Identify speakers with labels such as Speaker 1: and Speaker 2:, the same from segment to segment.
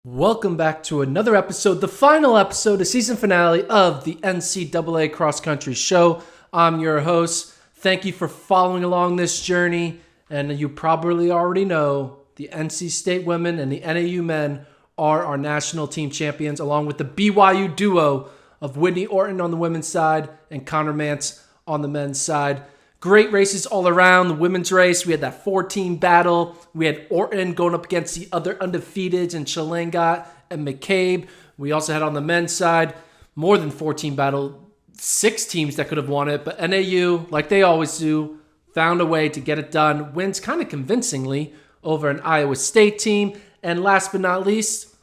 Speaker 1: Welcome back to another episode, the final episode, the season finale of the NCAA Cross Country Show. I'm your host. Thank you for following along this journey. And you probably already know the NC State women and the NAU men are our national team champions, along with the BYU duo of Whitney Orton on the women's side and Connor Mance on the men's side. Great races all around. The women's race, we had that 4-team battle. We had Orton going up against the other undefeateds in Chilangat and McCabe. We also had on the men's side more than 4-team battle, 6 teams that could have won it. But NAU, like they always do, found a way to get it done. Wins kind of convincingly over an Iowa State team. And last but not least,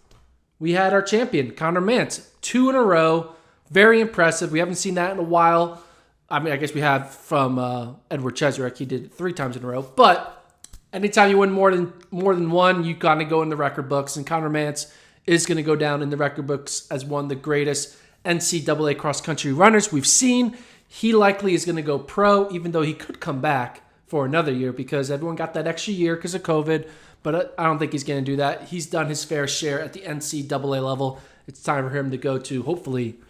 Speaker 1: we had our champion, Connor Mance. 2 in a row. Very impressive. We haven't seen that in a while. I mean, I guess we have from Edward Cheserek. He did it 3 times in a row. But anytime you win more than one, you kind of go in the record books. And Connor Mance is going to go down in the record books as one of the greatest NCAA cross-country runners we've seen. He likely is going to go pro, even though he could come back for another year because everyone got that extra year because of COVID. But I don't think he's going to do that. He's done his fair share at the NCAA level. It's time for him to go to, hopefully,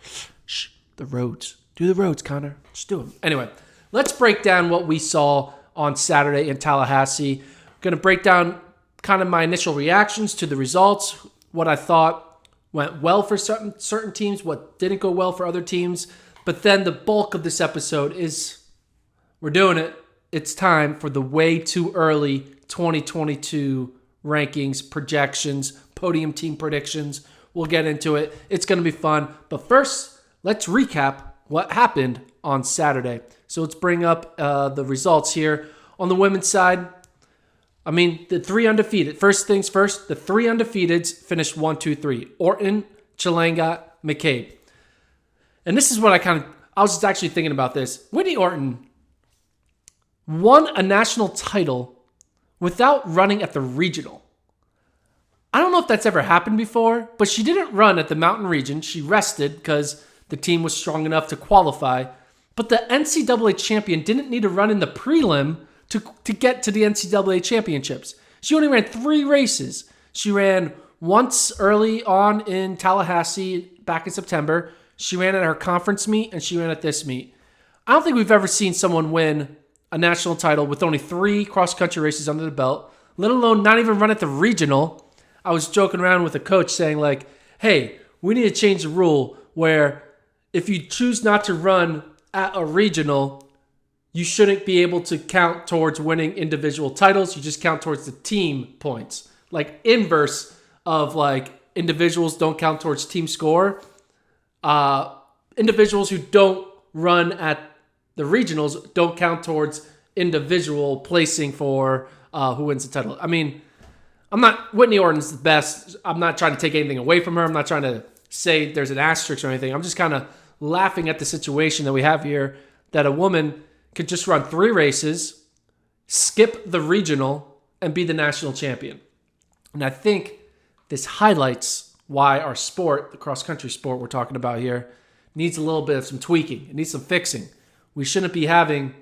Speaker 1: the roads. Do the roads, Connor. Just do them. Anyway, let's break down what we saw on Saturday in Tallahassee. I'm going to break down kind of my initial reactions to the results, what I thought went well for certain teams, what didn't go well for other teams. But then the bulk of this episode is, we're doing it. It's time for the way too early 2022 rankings, projections, podium team predictions. We'll get into it. It's going to be fun. But first, let's recap what happened on Saturday. So let's bring up the results here. On the women's side, I mean, the 3 undefeated. First things first, the 3 undefeateds finished 1, 2, 3. Orton, Chilangat, McCabe. And this is what I was just actually thinking about this. Whitney Orton won a national title without running at the regional. I don't know if that's ever happened before, but she didn't run at the mountain region. She rested because the team was strong enough to qualify. But the NCAA champion didn't need to run in the prelim to get to the NCAA championships. She only ran 3 races. She ran once early on in Tallahassee back in September. She ran at her conference meet, and she ran at this meet. I don't think we've ever seen someone win a national title with only 3 cross-country races under the belt, let alone not even run at the regional. I was joking around with a coach saying, like, hey, we need to change the rule where if you choose not to run at a regional, you shouldn't be able to count towards winning individual titles. You just count towards the team points. Like inverse of like individuals don't count towards team score. Individuals who don't run at the regionals don't count towards individual placing for who wins the title. I mean, Whitney Orton's the best. I'm not trying to take anything away from her. I'm not trying to say there's an asterisk or anything. I'm just kind of laughing at the situation that we have here, that a woman could just run 3 races, skip the regional, and be the national champion. And I think this highlights why our sport, the cross-country sport we're talking about here, needs a little bit of some tweaking. It needs some fixing. We shouldn't be having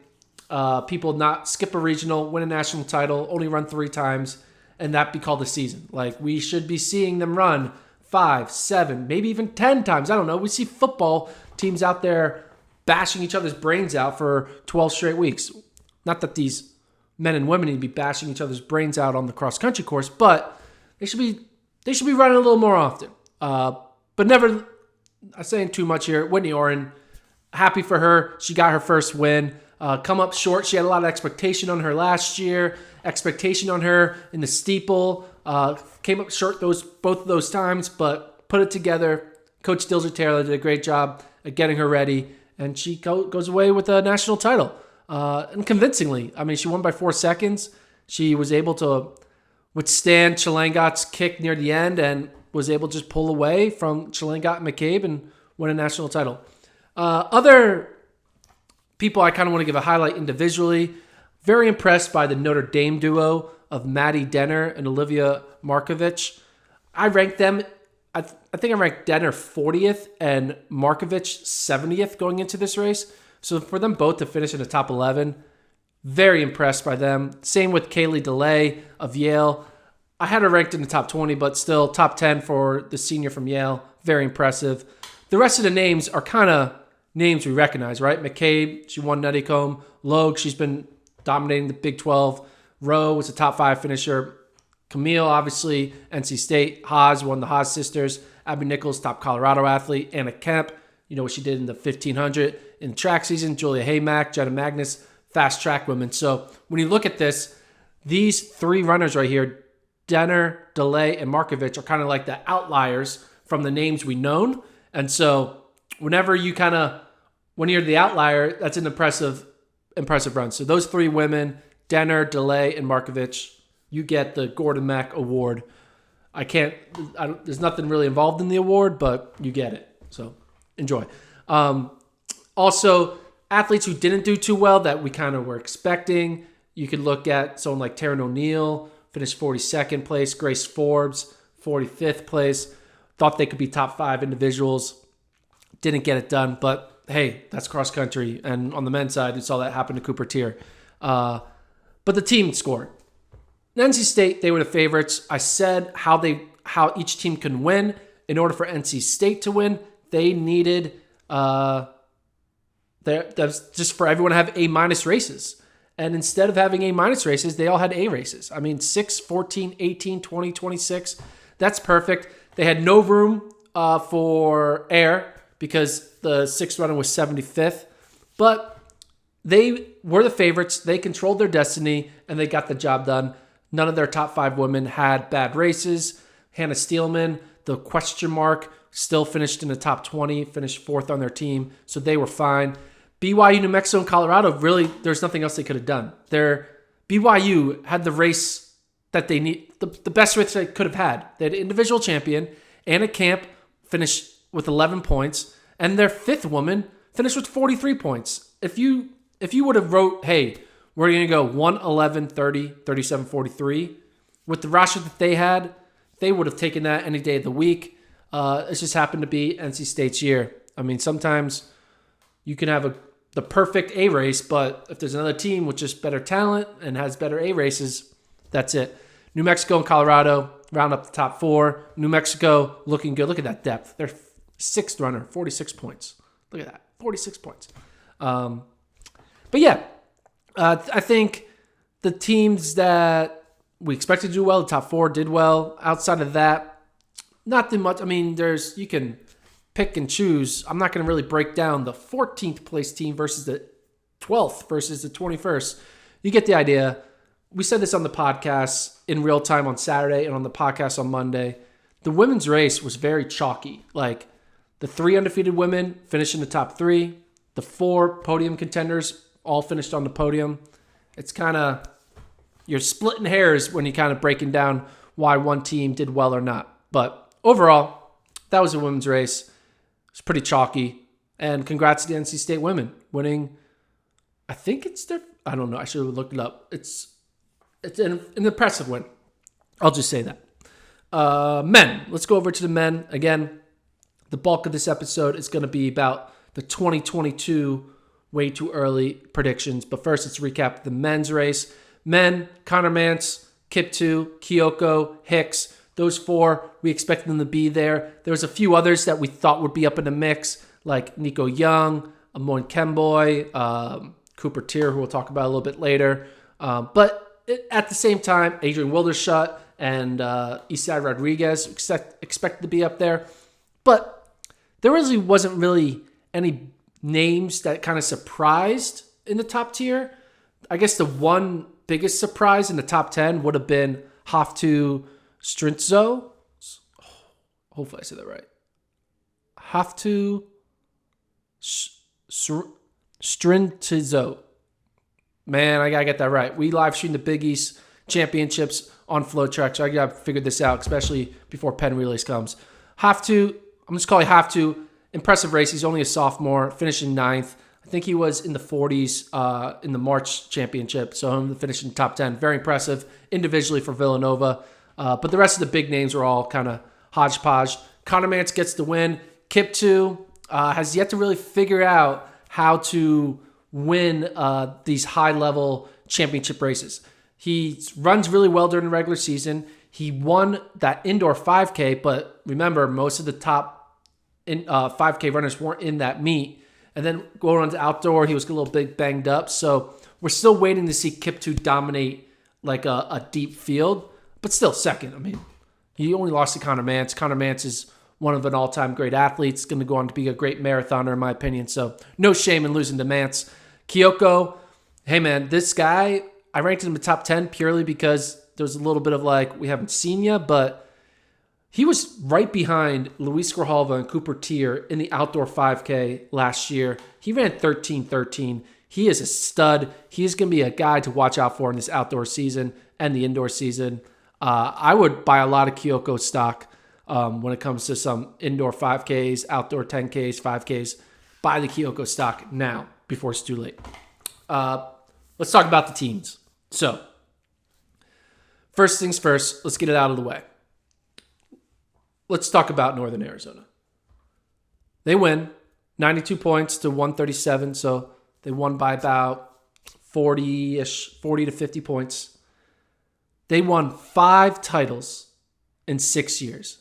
Speaker 1: people not skip a regional, win a national title, only run 3 times, and that be called a season. Like, we should be seeing them run 5, 7, maybe even 10 times. I don't know. We see football teams out there bashing each other's brains out for 12 straight weeks. Not that these men and women need to be bashing each other's brains out on the cross-country course, but they should be running a little more often. But never, I'm saying too much here. Whitney Orton, happy for her. She got her first win. Come up short. She had a lot of expectation on her last year. Expectation on her in the steeple. Came up short both of those times, but put it together. Coach Dilger Taylor did a great job at getting her ready, and she goes away with a national title. And convincingly. I mean, she won by 4 seconds. She was able to withstand Chilangat's kick near the end and was able to just pull away from Chilangat and McCabe and win a national title. Other people I kind of want to give a highlight individually. Very impressed by the Notre Dame duo of Maddie Denner and Olivia Markovich. I ranked them, I think I ranked Denner 40th and Markovich 70th going into this race. So for them both to finish in the top 11, very impressed by them. Same with Kaylee DeLay of Yale. I had her ranked in the top 20, but still top 10 for the senior from Yale. Very impressive. The rest of the names are kind of names we recognize, right? McCabe, she won Nuttycombe. Logue, she's been dominating the Big 12. Rowe was a top 5 finisher. Camille, obviously, NC State. Haas won the Haas sisters. Abby Nichols, top Colorado athlete. Anna Kemp, you know what she did in the 1500 in the track season. Julia Haymack, Jenna Magnus, fast track women. So when you look at this, these 3 runners right here, Denner, DeLay, and Markovich, are kind of like the outliers from the names we known. And so whenever when you're the outlier, that's an impressive run. So those 3 women, Denner, DeLay, and Markovich, you get the Gordon Mack Award. There's nothing really involved in the award, but you get it. So enjoy. Also, athletes who didn't do too well that we kind of were expecting. You could look at someone like Taryn O'Neill, finished 42nd place. Grace Forbes, 45th place. Thought they could be top 5 individuals. Didn't get it done, but hey, that's cross country. And on the men's side, you saw that happen to Cooper Tier. But the team scored. NC State, they were the favorites. I said how each team can win. In order for NC State to win, they needed that's just for everyone to have A- races. And instead of having A- races, they all had A races. I mean, 6, 14, 18, 20, 26. That's perfect. They had no room for air because the 6th runner was 75th. But they were the favorites. They controlled their destiny, and they got the job done. None of their top 5 women had bad races. Hannah Steelman, the question mark, still finished in the top 20, finished 4th on their team, so they were fine. BYU, New Mexico, and Colorado, really, there's nothing else they could have done. BYU had the race that they need, the best race they could have had. They had an individual champion. Anna Camp finished with 11 points, and their 5th woman finished with 43 points. If you would have wrote, hey, we're going to go 1, 11, 30, 37, 43, with the roster that they had, they would have taken that any day of the week. It just happened to be NC State's year. I mean, sometimes you can have the perfect A race, but if there's another team with just better talent and has better A races, that's it. New Mexico and Colorado round up the top 4. New Mexico looking good. Look at that depth. They're 6th runner, 46 points. Look at that, 46 points. But yeah, I think the teams that we expected to do well, the top 4 did well. Outside of that, not too much. I mean, you can pick and choose. I'm not going to really break down the 14th place team versus the 12th versus the 21st. You get the idea. We said this on the podcast in real time on Saturday and on the podcast on Monday. The women's race was very chalky. Like the 3 undefeated women finished in the top 3. The 4 podium contenders all finished on the podium. It's kind of, you're splitting hairs when you're kind of breaking down why one team did well or not. But overall, that was a women's race. It's pretty chalky. And congrats to the NC State women winning. I think it's I don't know. I should have looked it up. It's an impressive win. I'll just say that. Men. Let's go over to the men. Again, the bulk of this episode is going to be about the 2022 way too early predictions. But first, let's recap the men's race. Men, Connor Mance, Kiptu, Kyoko, Hicks. Those 4, we expected them to be there. There was a few others that we thought would be up in the mix, like Nico Young, Amon Kemboy, Cooper Tier, who we'll talk about a little bit later. But at the same time, Adrian Wildershut and Isai Rodriguez expected to be up there. But there really wasn't any names that kind of surprised in the top tier. I guess the one biggest surprise in the top 10 would have been Haftu Strintzo. Hopefully I said that right. Haftu Strintzo. Man, I gotta get that right. We live streamed the Big East championships on FloTrack, so I gotta figure this out, especially before Penn Relays comes. Haftu, I'm just calling Haftu. Impressive race. He's only a sophomore, finishing 9th. I think he was in the 40s in the March championship, so him to finish in the top 10. Very impressive individually for Villanova. But the rest of the big names were all kind of hodgepodge. Connor Mance gets the win. Kiptu has yet to really figure out how to win these high-level championship races. He runs really well during the regular season. He won that indoor 5K, but remember, most of the top 5K runners weren't in that meet. And then going on to outdoor, he was a little bit banged up. So we're still waiting to see Kiptoo dominate like a deep field, but still second. I mean, he only lost to Connor Mance. Connor Mance is one of an all-time great athletes, going to go on to be a great marathoner, in my opinion. So no shame in losing to Mance. Kyoko, hey man, this guy, I ranked him in the top 10 purely because there's a little bit of like, we haven't seen you, but he was right behind Luis Grijalva and Cooper Tier in the outdoor 5K last year. He ran 13:13. He is a stud. He's going to be a guy to watch out for in this outdoor season and the indoor season. I would buy a lot of Kyoko stock when it comes to some indoor 5Ks, outdoor 10Ks, 5Ks. Buy the Kyoko stock now before it's too late. Let's talk about the teams. So, first things first, let's get it out of the way. Let's talk about Northern Arizona. They win 92 points to 137, so they won by about 40-ish, 40 to 50 points. They won 5 titles in 6 years.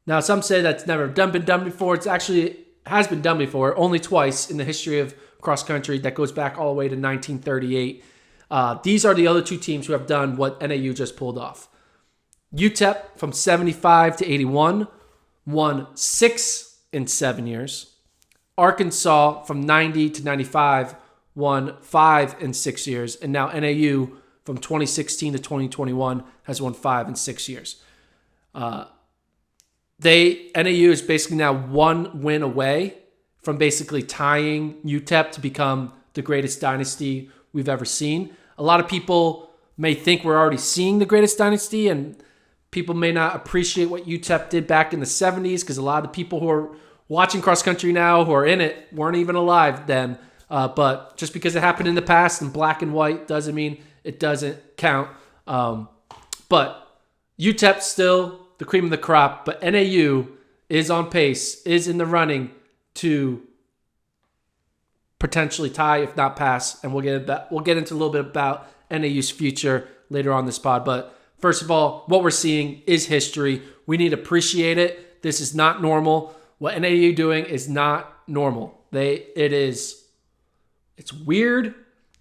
Speaker 1: Now, some say that's never been done before. It's actually has been done before, only twice in the history of cross country. That goes back all the way to 1938. These are the other 2 teams who have done what NAU just pulled off. UTEP from 75 to 81 won 6 in 7 years. Arkansas from 90 to 95 won 5 in 6 years. And now NAU from 2016 to 2021 has won 5 in 6 years. NAU is basically now 1 win away from basically tying UTEP to become the greatest dynasty we've ever seen. A lot of people may think we're already seeing the greatest dynasty, and people may not appreciate what UTEP did back in the 70s because a lot of the people who are watching cross country now, who are in it, weren't even alive then. But just because it happened in the past in black and white doesn't mean it doesn't count. But UTEP still the cream of the crop, but NAU is on pace, is in the running to potentially tie, if not pass. And we'll get into a little bit about NAU's future later on this pod. But first of all, what we're seeing is history. We need to appreciate it. This is not normal. What NAU doing is not normal. It's weird.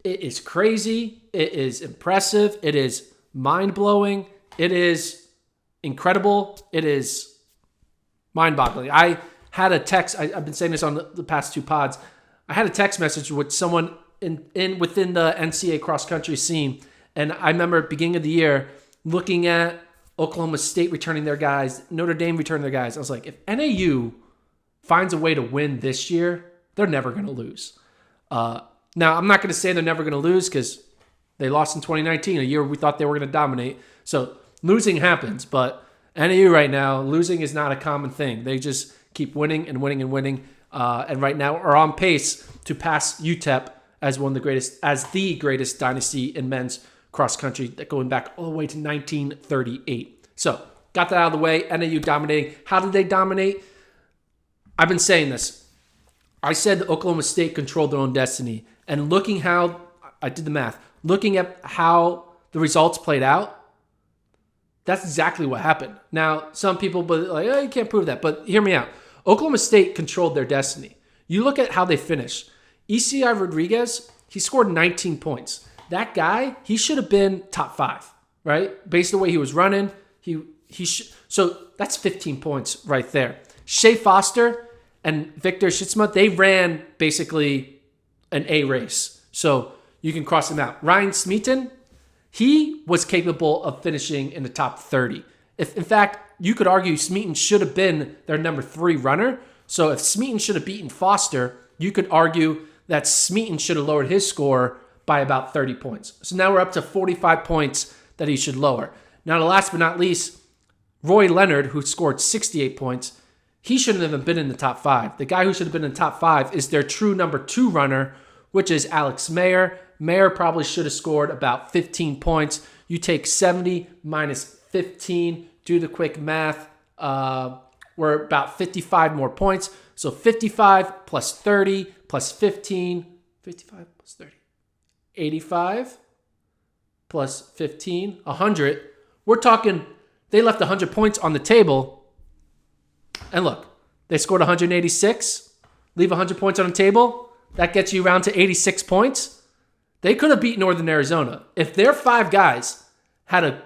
Speaker 1: It is crazy. It is impressive. It is mind-blowing. It is incredible. It is mind-boggling. I had a text. I've been saying this on the past 2 pods. I had a text message with someone within the NCAA cross-country scene, and I remember at the beginning of the year looking at Oklahoma State returning their guys, Notre Dame returning their guys. I was like, if NAU finds a way to win this year, they're never going to lose. Now, I'm not going to say they're never going to lose because they lost in 2019, a year we thought they were going to dominate. So losing happens, but NAU right now, losing is not a common thing. They just keep winning and winning and winning. And right now are on pace to pass UTEP as the greatest dynasty in men's cross country, going back all the way to 1938. So got that out of the way. NAU dominating. How did they dominate? I've been saying this. I said that Oklahoma State controlled their own destiny. And looking how, I did the math, looking at how the results played out, that's exactly what happened. Now, some people you can't prove that, but hear me out. Oklahoma State controlled their destiny. You look at how they finished. ECI Rodriguez, he scored 19 points. That guy, he should have been top 5, right? Based on the way he was running, so that's 15 points right there. Shea Foster and Victor Schitsma, they ran basically an A race. So you can cross them out. Ryan Smeaton, he was capable of finishing in the top 30. In fact, you could argue Smeaton should have been their number 3 runner. So if Smeaton should have beaten Foster, you could argue that Smeaton should have lowered his score by about 30 points. So now we're up to 45 points that he should lower. Now, the last but not least, Roy Leonard, who scored 68 points, he shouldn't have been in the top 5. The guy who should have been in the top 5 is their true number 2 runner, which is Alex Mayer. Mayer probably should have scored about 15 points. You take 70 minus 15, do the quick math. We're about 55 more points. So 55 plus 30 plus 15, 55 plus 30, 85 plus 15, 100. We're talking they left 100 points on the table. And look, they scored 186. Leave 100 points on the table. That gets you around to 86 points. They could have beat Northern Arizona. If their 5 guys had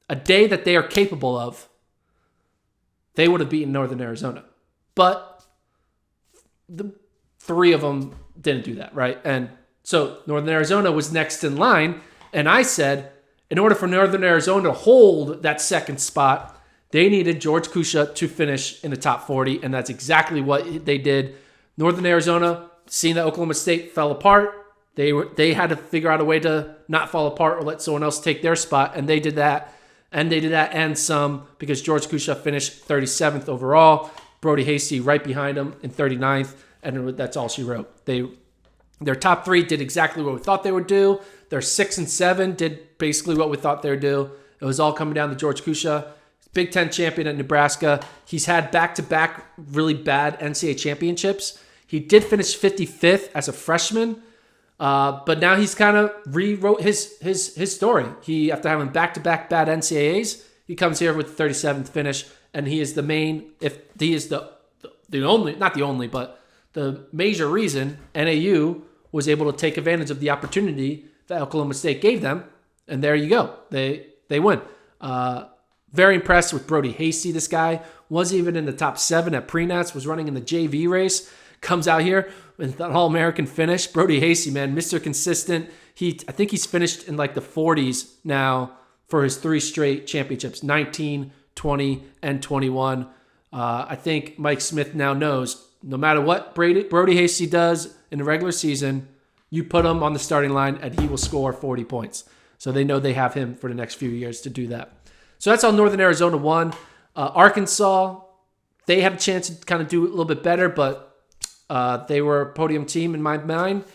Speaker 1: a day that they are capable of, they would have beaten Northern Arizona. But the 3 of them didn't do that, right? And so Northern Arizona was next in line. And I said, in order for Northern Arizona to hold that second spot, they needed George Kusha to finish in the top 40. And that's exactly what they did. Northern Arizona, seeing that Oklahoma State fell apart, they had to figure out a way to not fall apart or let someone else take their spot. And they did that. And they did that and some, because George Kusha finished 37th overall. Brody Hasty right behind him in 39th. And that's all she wrote. Their top 3 did exactly what we thought they would do. Their 6 and 7 did basically what we thought they would do. It was all coming down to George Kusha. Big Ten champion at Nebraska. He's had back-to-back really bad NCAA championships. He did finish 55th as a freshman, but now he's kind of rewrote his story. He, after having back-to-back bad NCAAs, he comes here with the 37th finish, and he is the main, if he is the only, not the only, but the major reason NAU was able to take advantage of the opportunity that Oklahoma State gave them, and there you go. They win. Very impressed with Brody Hasty. This guy was even in the top 7 at pre-nats, was running in the JV race, comes out here with an All-American finish. Brody Hasty, man, Mr. Consistent. I think he's finished in like the 40s now for his 3 straight championships, 19, 20, and 21. I think Mike Smith now knows no matter what Brody Hasty does in the regular season, you put him on the starting line and he will score 40 points. So they know they have him for the next few years to do that. So that's how Northern Arizona won. Arkansas, they have a chance to kind of do a little bit better, but they were a podium team in my mind.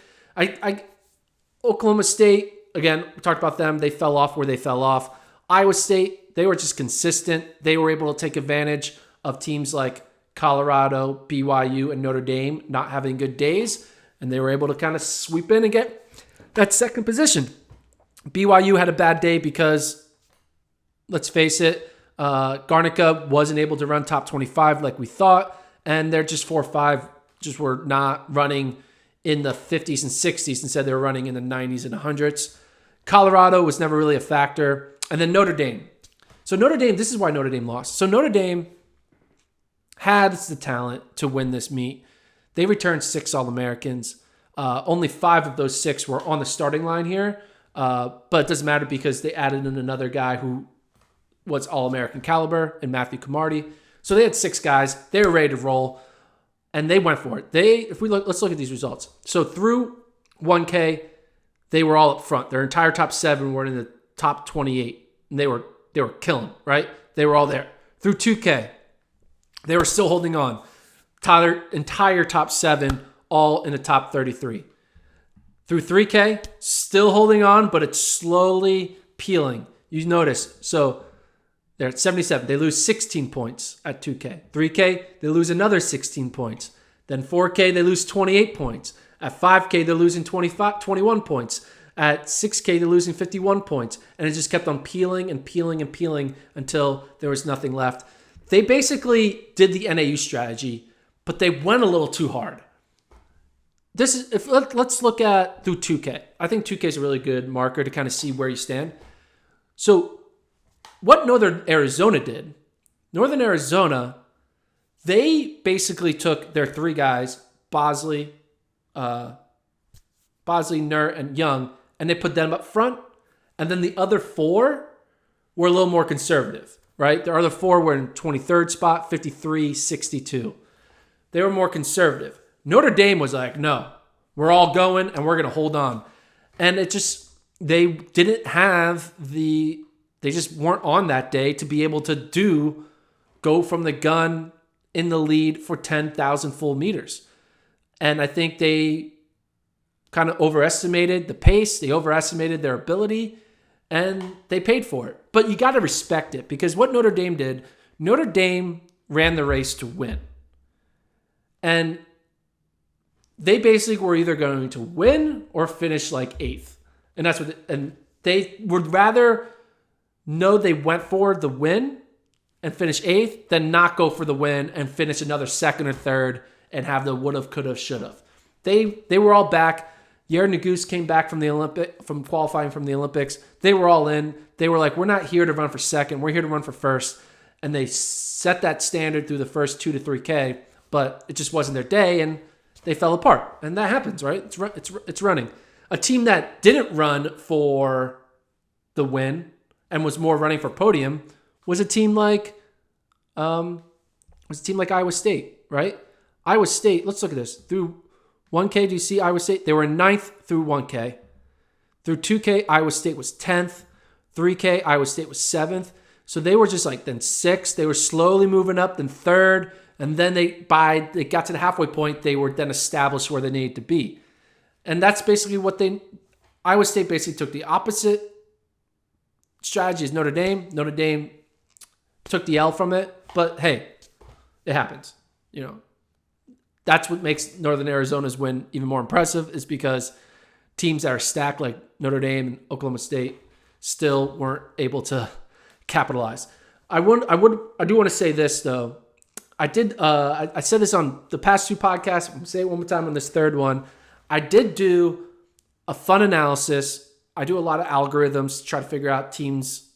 Speaker 1: Oklahoma State, again, we talked about them. They fell off where they fell off. Iowa State, they were just consistent. They were able to take advantage of teams like Colorado, BYU, and Notre Dame not having good days, and they were able to kind of sweep in and get that second position. BYU had a bad day because, let's face it, Garnica wasn't able to run top 25 like we thought, and they're just 4-5, just were not running in the 50s and 60s. Instead, they were running in the 90s and 100s. Colorado was never really a factor. And then Notre Dame. So Notre Dame, this is why Notre Dame lost. So Notre Dame had the talent to win this meet. They returned 6 All-Americans. Only 5 of those 6 were on the starting line here. But it doesn't matter because they added in another guy who was All-American caliber in Matthew Camardi. So they had 6 guys. They were ready to roll, and they went for it. Let's look at these results. So through 1K, they were all up front. Their entire top 7 were in the top 28, and they were killing, right? They were all there. Through 2K, they were still holding on. Entire top 7, all in the top 33. Through 3K, still holding on, but it's slowly peeling. You notice, so they're at 77. They lose 16 points at 2K. 3K, they lose another 16 points. Then 4K, they lose 28 points. At 5K, they're losing 21 points. At 6K, they're losing 51 points. And it just kept on peeling and peeling and peeling until there was nothing left. They basically did the NAU strategy, but they went a little too hard. Let's look at through 2K. I think 2K is a really good marker to kind of see where you stand. So what Northern Arizona did, Northern Arizona, they basically took their 3 guys, Bosley, Nurt, and Young, and they put them up front. And then the other 4 were a little more conservative, right? The other 4 were in 23rd spot, 53, 62. They were more conservative. Notre Dame was like, no, we're all going and we're going to hold on. And they didn't have they just weren't on that day to be able to go from the gun in the lead for 10,000 full meters. And I think they kind of overestimated the pace. They overestimated their ability, and they paid for it. But you got to respect it, because what Notre Dame did, Notre Dame ran the race to win. And they basically were either going to win or finish like 8th. And that's and they would rather know they went for the win and finish 8th, then not go for the win and finish another 2nd or 3rd and have the would have, could have, should have. They were all back. Yair Nuguse came back from qualifying from the Olympics. They were all in. They were like, we're not here to run for 2nd. We're here to run for 1st. And they set that standard through the first 2 to 3K, but it just wasn't their day, and they fell apart. And that happens, right? It's running. A team that didn't run for the win and was more running for podium was a team like Iowa State, right? Iowa State, let's look at this. Through 1K, do you see Iowa State? They were 9th through 1K. Through 2K, Iowa State was 10th. 3K, Iowa State was 7th. So they were just like then 6th. They were slowly moving up, then 3rd. And then they got to the halfway point, they were then established where they needed to be. And that's basically Iowa State basically took the opposite strategy as Notre Dame. Notre Dame took the L from it. But hey, it happens. That's what makes Northern Arizona's win even more impressive, is because teams that are stacked like Notre Dame and Oklahoma State still weren't able to capitalize. I do want to say this though. I said this on the past 2 podcasts. I'm going to say it one more time on this 3rd one. I did do a fun analysis. I do a lot of algorithms to try to figure out teams'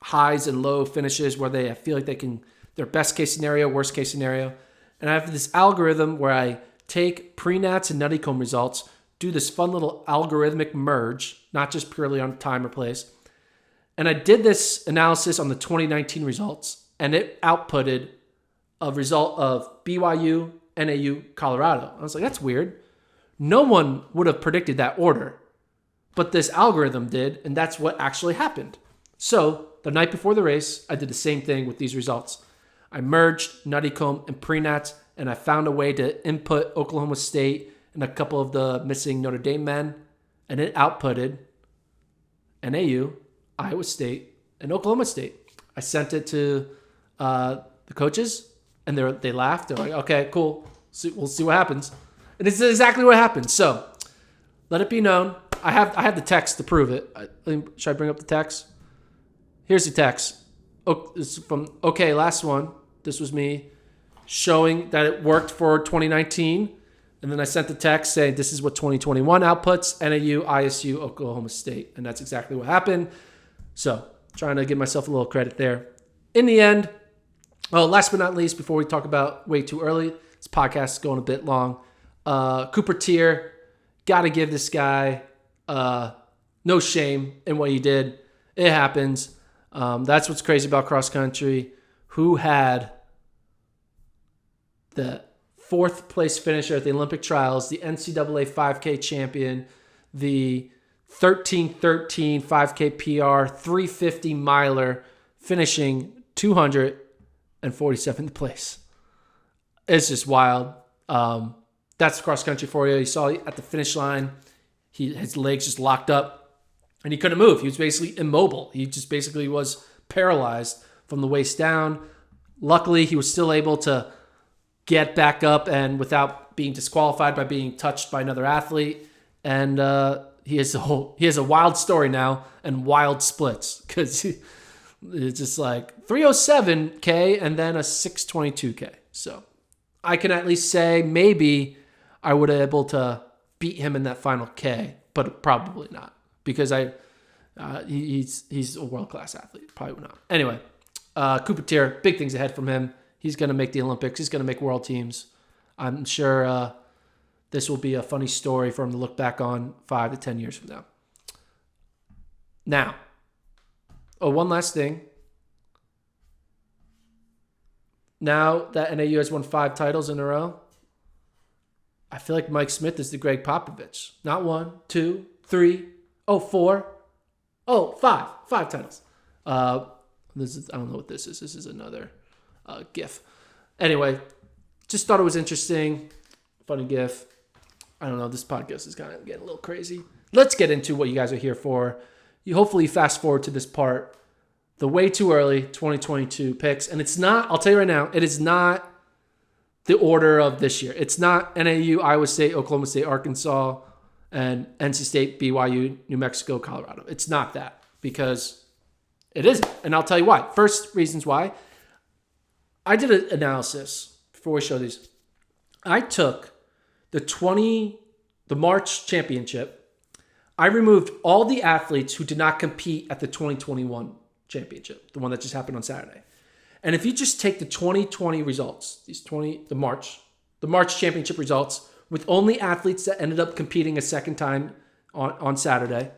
Speaker 1: highs and low finishes, where they feel like they can, their best case scenario, worst case scenario. And I have this algorithm where I take pre-nats and nutty comb results, do this fun little algorithmic merge, not just purely on time or place. And I did this analysis on the 2019 results, and it outputted a result of BYU, NAU, Colorado. I was like, that's weird. No one would have predicted that order, but this algorithm did, and that's what actually happened. So the night before the race, I did the same thing with these results. I merged nutty comb and pre-nats, and I found a way to input Oklahoma State and a couple of the missing Notre Dame men, and it outputted NAU, Iowa State, and Oklahoma State. I sent it to the coaches, and they laughed. They're like, okay, cool. We'll see what happens. And this is exactly what happened. So let it be known. I have the text to prove it. Should I bring up the text? Here's the text. This is from, okay, last one. This was me showing that it worked for 2019. And then I sent the text saying this is what 2021 outputs, NAU, ISU, Oklahoma State. And that's exactly what happened. So trying to give myself a little credit there. In the end, last but not least, before we talk about way too early, this podcast is going a bit long. Cooper Tier, got to give this guy no shame in what he did. It happens. That's what's crazy about cross country. Who had the 4th place finisher at the Olympic trials, the NCAA 5K champion, the 13:13 5K PR, 350 miler, finishing 247th place. It's just wild. That's cross country for you. You saw at the finish line, his legs just locked up, and he couldn't move. He was basically immobile. He just basically was paralyzed from the waist down. Luckily, he was still able to get back up and without being disqualified by being touched by another athlete. And he has a wild story now and wild splits, because it's just like 307K and then a 622K. So I can at least say maybe I would have able to beat him in that final K, but probably not, because he's a world-class athlete. Probably not. Anyway, Cooper Tier, big things ahead from him. He's going to make the Olympics. He's going to make world teams. I'm sure this will be a funny story for him to look back on 5 to 10 years from now. Now, one last thing. Now that NAU has won 5 titles in a row, I feel like Mike Smith is the Greg Popovich. Not 1, 2, 3, 4, 5. 5 titles. I don't know what this is. This is another GIF. Anyway, just thought it was interesting. Funny GIF. I don't know. This podcast is kind of getting a little crazy. Let's get into what you guys are here for. You hopefully fast forward to this part. The way too early 2022 picks. And it's not, I'll tell you right now, it is not the order of this year. It's not NAU, Iowa State, Oklahoma State, Arkansas, and NC State, BYU, New Mexico, Colorado. It's not that, because It isn't. And I'll tell you why. First reasons why. I did an analysis before we show these. I took the March championship. I removed all the athletes who did not compete at the 2021 championship, the one that just happened on Saturday. And if you just take the 2020 results, the March championship results, with only athletes that ended up competing a second time on Saturday,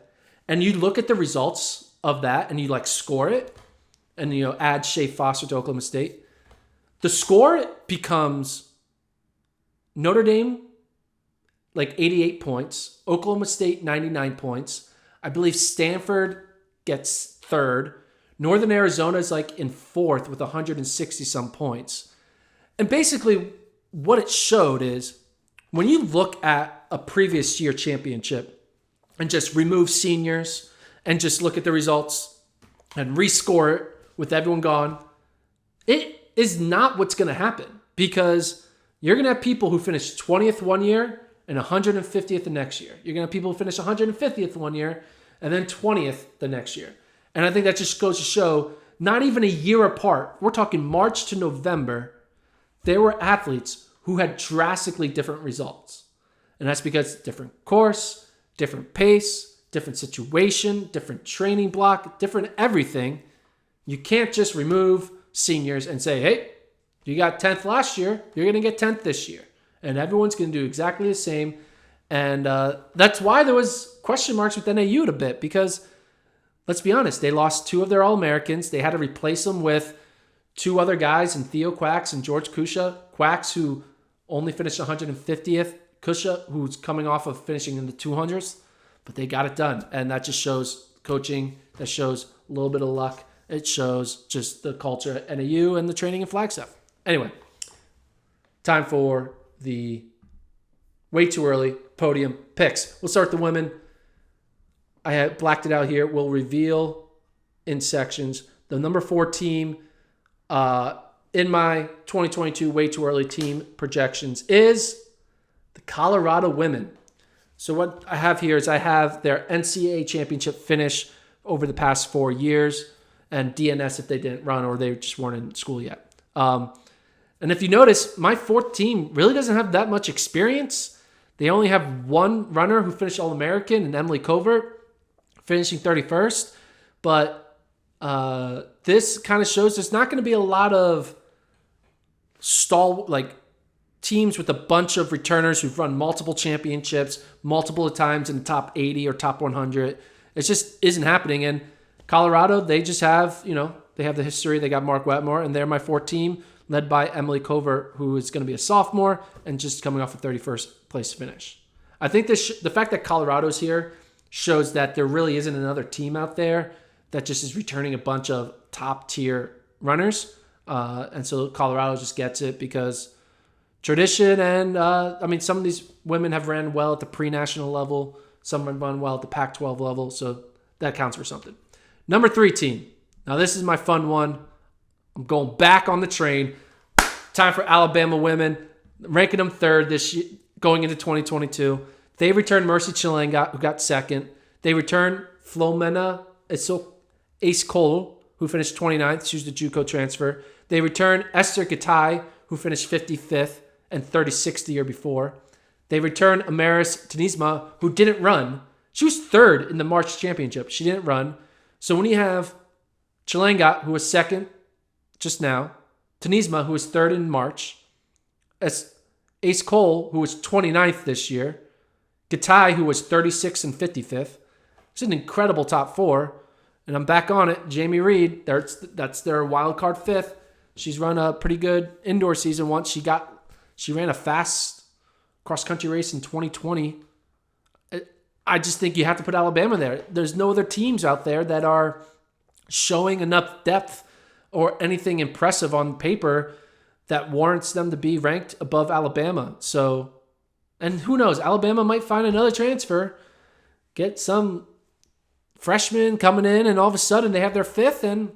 Speaker 1: and you look at the results of that and you like score it, and add Shea Foster to Oklahoma State, the score becomes Notre Dame like 88 points, Oklahoma State 99 points. I believe Stanford gets third. Northern Arizona is like in fourth with 160 some points. And basically what it showed is when you look at a previous year championship and just remove seniors and just look at the results and rescore it with everyone gone, it is not what's going to happen, because you're going to have people who finish 20th one year and 150th the next year. You're going to have people who finish 150th one year and then 20th the next year. And I think that just goes to show, not even a year apart, we're talking March to November, there were athletes who had drastically different results. And that's because different course, different pace, different situation, different training block, different everything. You can't just remove seniors and say, hey, you got 10th last year, you're going to get 10th this year. And everyone's going to do exactly the same. And that's why there was question marks with NAU a bit, because let's be honest, they lost two of their All-Americans. They had to replace them with two other guys, in Theo Quacks and George Kusha. Quacks, who only finished 150th. Kusha, who's coming off of finishing in the 200s. But they got it done. And that just shows coaching. That shows a little bit of luck. It shows just the culture at NAU and the training and Flagstaff. Anyway, time for the way too early podium picks. We'll start with the women. I have blacked it out here. We'll reveal in sections. The number 4 team in my 2022 way too early team projections is the Colorado women. So what I have here is I have their NCAA championship finish over the past 4 years, and DNS if they didn't run or they just weren't in school yet. And if you notice, my 4th team really doesn't have that much experience. They only have one runner who finished All-American, and Emily Covert, finishing 31st. But this kind of shows there's not going to be a lot of teams with a bunch of returners who've run multiple championships, multiple times in the top 80 or top 100. It just isn't happening. And Colorado, they just have, they have the history. They got Mark Wetmore, and they're my 4th team, led by Emily Covert, who is going to be a sophomore and just coming off a 31st place finish. I think the fact that Colorado's here shows that there really isn't another team out there that just is returning a bunch of top-tier runners. And so Colorado just gets it because tradition and, some of these women have ran well at the pre-national level. Some have run well at the Pac-12 level, so that counts for something. Number 3 team. Now, this is my fun one. I'm going back on the train. Time for Alabama women. Ranking them 3rd this year, going into 2022. They returned Mercy Chilenga, who got 2nd. They returned Flomena Ace Cole, who finished 29th. She was the JUCO transfer. They returned Esther Gatai, who finished 55th and 36th the year before. They returned Amaris Tanisma, who didn't run. She was 3rd in the March championship. She didn't run. So when you have Chilenga, who was 2nd just now, Tanisma, who was 3rd in March, Ace Cole, who was 29th this year, Gatai, who was 36th and 55th. It's an incredible top 4. And I'm back on it. Jamie Reed, that's their wild card 5th. She's run a pretty good indoor season once. She ran a fast cross-country race in 2020. I just think you have to put Alabama there. There's no other teams out there that are showing enough depth or anything impressive on paper that warrants them to be ranked above Alabama. So, and who knows, Alabama might find another transfer, get some freshmen coming in, and all of a sudden they have their 5th, and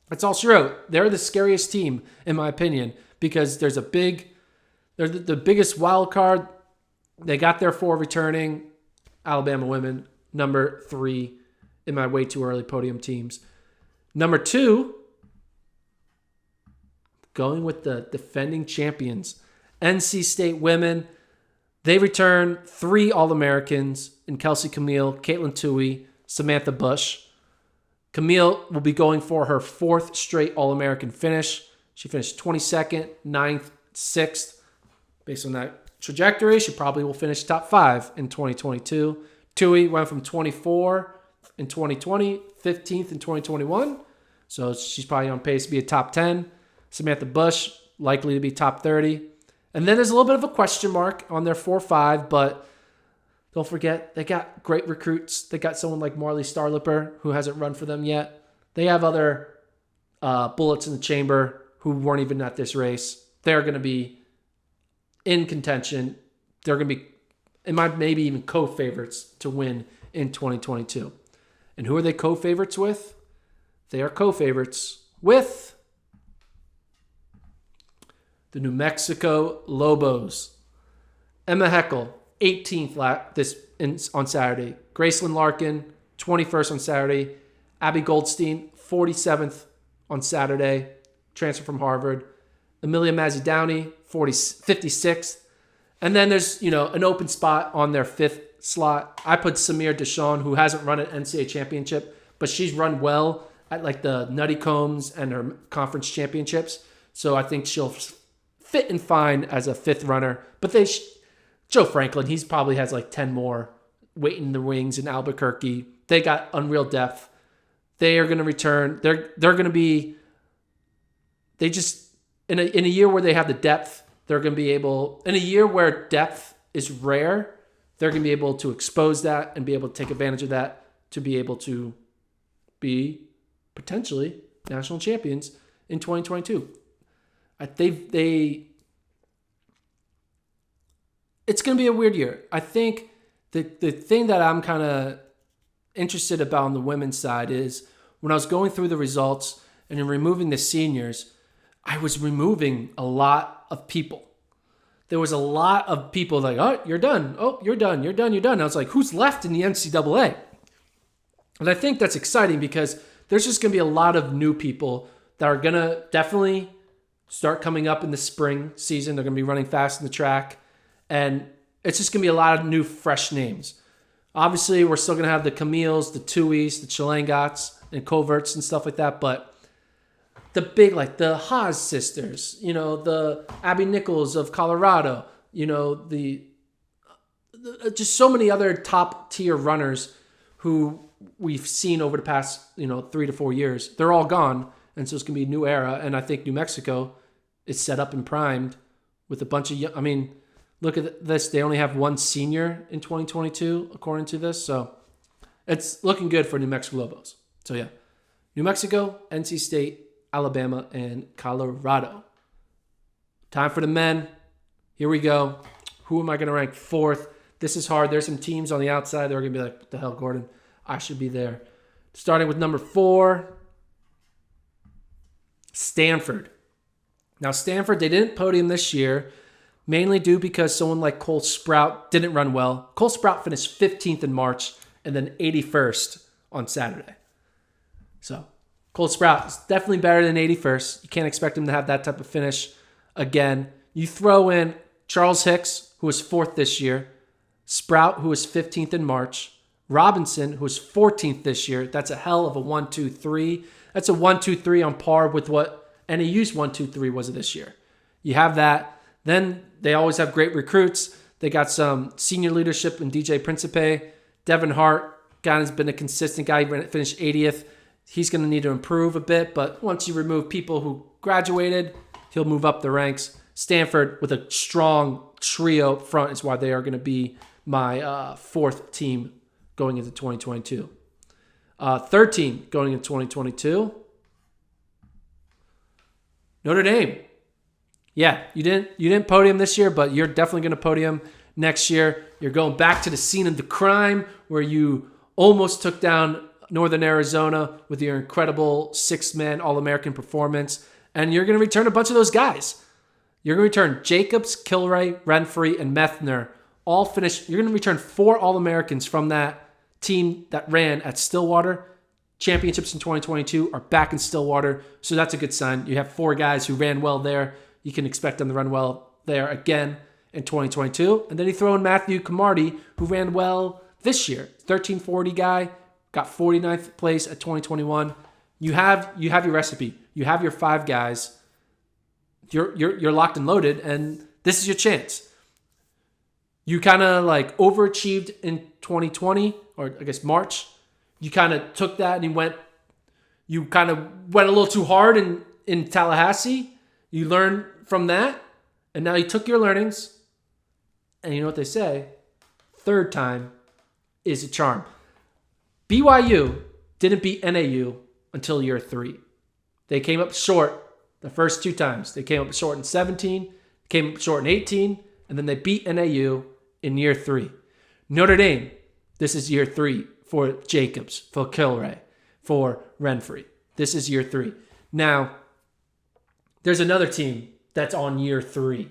Speaker 1: that's all she wrote. They're the scariest team, in my opinion, because they're the biggest wild card. They got their 4 returning. Alabama women, number 3 in my way too early podium teams. Number 2, going with the defending champions, NC State women. They return 3 All-Americans in Kelsey Camille, Caitlin Tui, Samantha Bush. Camille will be going for her 4th straight All-American finish. She finished 22nd, 9th, 6th. Based on that trajectory, she probably will finish top 5 in 2022. Tui went from 24 in 2020, 15th in 2021. So she's probably on pace to be a top 10. Samantha Bush, likely to be top 30. And then there's a little bit of a question mark on their 4-5, but don't forget, they got great recruits. They got someone like Marley Starlipper, who hasn't run for them yet. They have other bullets in the chamber who weren't even at this race. They're going to be in contention. They're going to be, maybe even co-favorites to win in 2022. And who are they co-favorites with? They are co-favorites with the New Mexico Lobos. Emma Heckel, 18th on Saturday. Gracelyn Larkin, 21st on Saturday. Abby Goldstein, 47th on Saturday. Transfer from Harvard. Amelia Mazzy-Downey, 56th. And then there's, an open spot on their 5th slot. I put Samir Deshawn, who hasn't run an NCAA championship, but she's run well at like the Nutty Combs and her conference championships. So I think she'll fit and fine as a 5th runner. But Joe Franklin, he's probably has like 10 more waiting in the wings in Albuquerque. They got unreal depth. They are going to return. They're going to be, they just, in a year where they have the depth, they're going to be able, in a year where depth is rare, they're going to be able to expose that and be able to take advantage of that to be able to be potentially national champions in 2022. It's going to be a weird year. I think the thing that I'm kind of interested about on the women's side is when I was going through the results and in removing the seniors, I was removing a lot of people. There was a lot of people like, oh, you're done. Oh, you're done. You're done. You're done. I was like, who's left in the NCAA? And I think that's exciting because there's just going to be a lot of new people that are going to definitely start coming up in the spring season. They're going to be running fast in the track. And it's just going to be a lot of new, fresh names. Obviously, we're still going to have the Camilles, the Tuis, the Chilangats, and Coverts and stuff like that. But the big, like the Haas sisters, the Abby Nichols of Colorado, just so many other top tier runners who we've seen over the past, 3 to 4 years. They're all gone. And so it's going to be a new era. And I think New Mexico is set up and primed with a bunch of young, look at this. They only have 1 senior in 2022, according to this. So it's looking good for New Mexico Lobos. So yeah, New Mexico, NC State, Alabama, and Colorado. Time for the men. Here we go. Who am I going to rank 4th? This is hard. There's some teams on the outside that are going to be like, what the hell, Gordon? I should be there. Starting with number 4, Stanford. Now, Stanford, they didn't podium this year, mainly due because someone like Cole Sprout didn't run well. Cole Sprout finished 15th in March and then 81st on Saturday. So Cole Sprout is definitely better than 81st. You can't expect him to have that type of finish again. You throw in Charles Hicks, who was 4th this year, Sprout, who was 15th in March, Robinson, who was 14th this year. That's a hell of a 1-2-3. That's a 1-2-3 on par with what NAU's 1-2-3 was this year. You have that. Then they always have great recruits. They got some senior leadership in DJ Principe. Devin Hart, guy has been a consistent guy. He finished 80th. He's going to need to improve a bit, but once you remove people who graduated, he'll move up the ranks. Stanford with a strong trio up front is why they are going to be my 4th team going into 2022. 3rd team going into 2022. Notre Dame. Yeah, you didn't podium this year, but you're definitely going to podium next year. You're going back to the scene of the crime where you almost took down Northern Arizona with your incredible 6-man All-American performance, and you're going to return a bunch of those guys. You're going to return Jacobs, Kilray, Renfrey, and Methner. All finished. You're going to return 4 All-Americans from that team that ran at Stillwater. championships in 2022 are back in Stillwater, so that's a good sign. You have 4 guys who ran well there. You can expect them to run well there again in 2022. And then you throw in Matthew Camardi, who ran well this year. 1340 guy, got 49th place at 2021. You have your recipe. You have your 5 guys. You're locked and loaded, and this is your chance. You kind of like overachieved in 2020, or I guess March. You kind of took that and you kind of went a little too hard in Tallahassee. You learned from that, and now you took your learnings, and you know what they say, third time is a charm. BYU didn't beat NAU until year 3. They came up short the first 2 times. They came up short in 17, came up short in 18, and then they beat NAU in year 3. Notre Dame, this is year 3 for Jacobs, for Kilray, for Renfrey. This is year 3. Now, there's another team that's on year 3.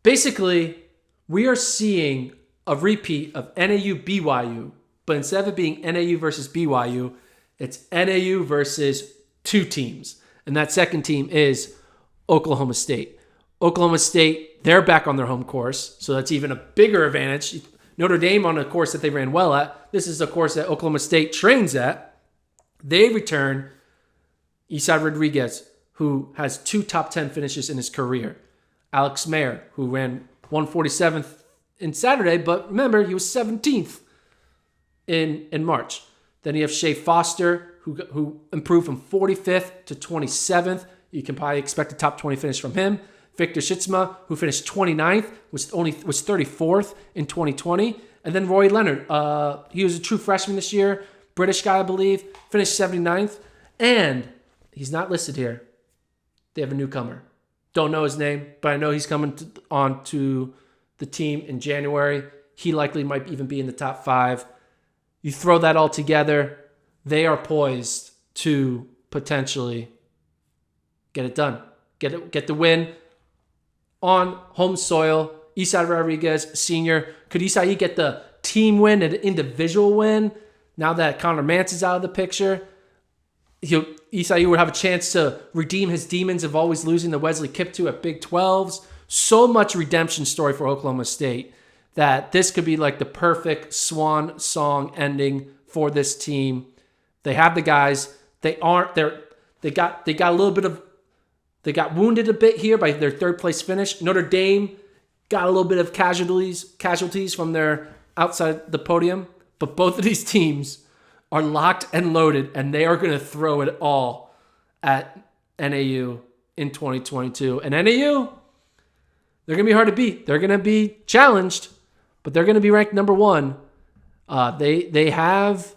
Speaker 1: Basically, we are seeing a repeat of NAU BYU, but instead of it being NAU versus BYU, it's NAU versus 2 teams. And that second team is Oklahoma State. Oklahoma State, they're back on their home course, so that's even a bigger advantage. Notre Dame on a course that they ran well at. This is a course that Oklahoma State trains at. They return Isai Rodriguez, who has 2 top 10 finishes in his career. Alex Mayer, who ran 147th in Saturday, but remember, he was 17th in March. Then you have Shea Foster, who improved from 45th to 27th. You can probably expect a top 20 finish from him. Victor Schitsma, who finished 29th, was 34th in 2020. And then Roy Leonard, he was a true freshman this year, British guy, I believe, finished 79th. And he's not listed here. They have a newcomer. Don't know his name, but I know he's coming on to the team in January. He likely might even be in the top 5. You throw that all together, they are poised to potentially get it done. Get the win on home soil. Isai Rodriguez, senior. Could Isai get the team win and individual win now that Connor Mance is out of the picture? Isai would have a chance to redeem his demons of always losing to Wesley Kiptoo at Big 12s. So much redemption story for Oklahoma State that this could be like the perfect swan song ending for this team. They have the guys. They got a little bit of, they got wounded a bit here by their 3rd place finish. Notre Dame got a little bit of casualties from their outside the podium. But both of these teams are locked and loaded, and they are going to throw it all at NAU in 2022. And NAU, they're going to be hard to beat. They're going to be challenged, but they're going to be ranked number 1. They have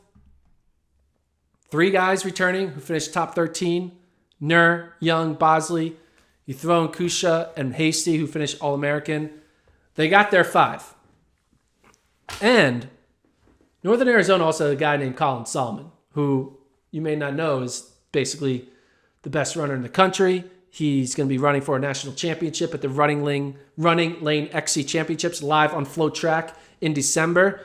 Speaker 1: 3 guys returning who finished top 13. Nur, Young, Bosley. You throw in Kusha and Hasty, who finished All-American. They got their 5. And Northern Arizona also had a guy named Colin Solomon, who you may not know is basically the best runner in the country. He's going to be running for a national championship at the Running Lane XC Championships live on FloTrack in December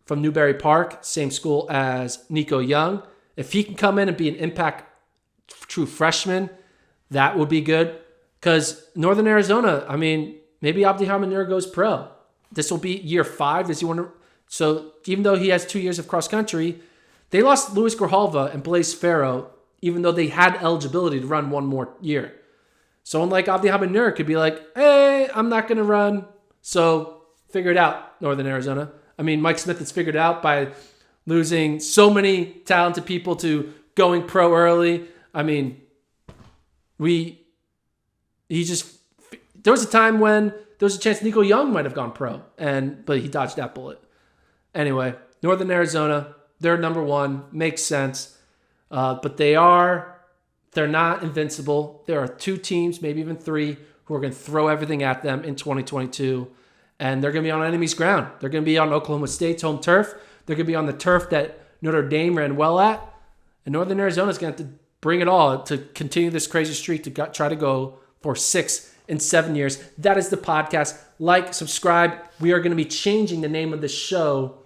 Speaker 1: from Newberry Park, same school as Nico Young. If he can come in and be an impact true freshman, that would be good. Because Northern Arizona, I mean, maybe Abdi Hamanur goes pro. This will be year 5. Does he want to? So even though he has 2 years of cross country, they lost Luis Grijalva and Blaze Farrow, even though they had eligibility to run one more year. Someone like Abdi Hamanur could be like, hey, I'm not going to run. So figure it out, Northern Arizona. I mean, Mike Smith has figured it out by losing so many talented people to going pro early. I mean, there was a time when there was a chance Nico Young might have gone pro, but he dodged that bullet. Anyway, Northern Arizona, they're number 1. Makes sense. But they're not invincible. There are 2 teams, maybe even 3, who are going to throw everything at them in 2022. And they're going to be on enemy's ground. They're going to be on Oklahoma State's home turf. They're going to be on the turf that Notre Dame ran well at. And Northern Arizona is going to have to bring it all to continue this crazy streak to try to go for 6 and 7 years. That is the podcast. Like, subscribe. We are going to be changing the name of the show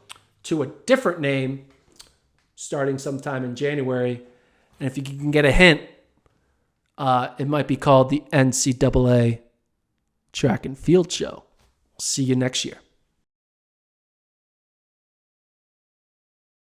Speaker 1: to a different name starting sometime in January. And if you can get a hint, it might be called the NCAA Track and Field Show. See you next year.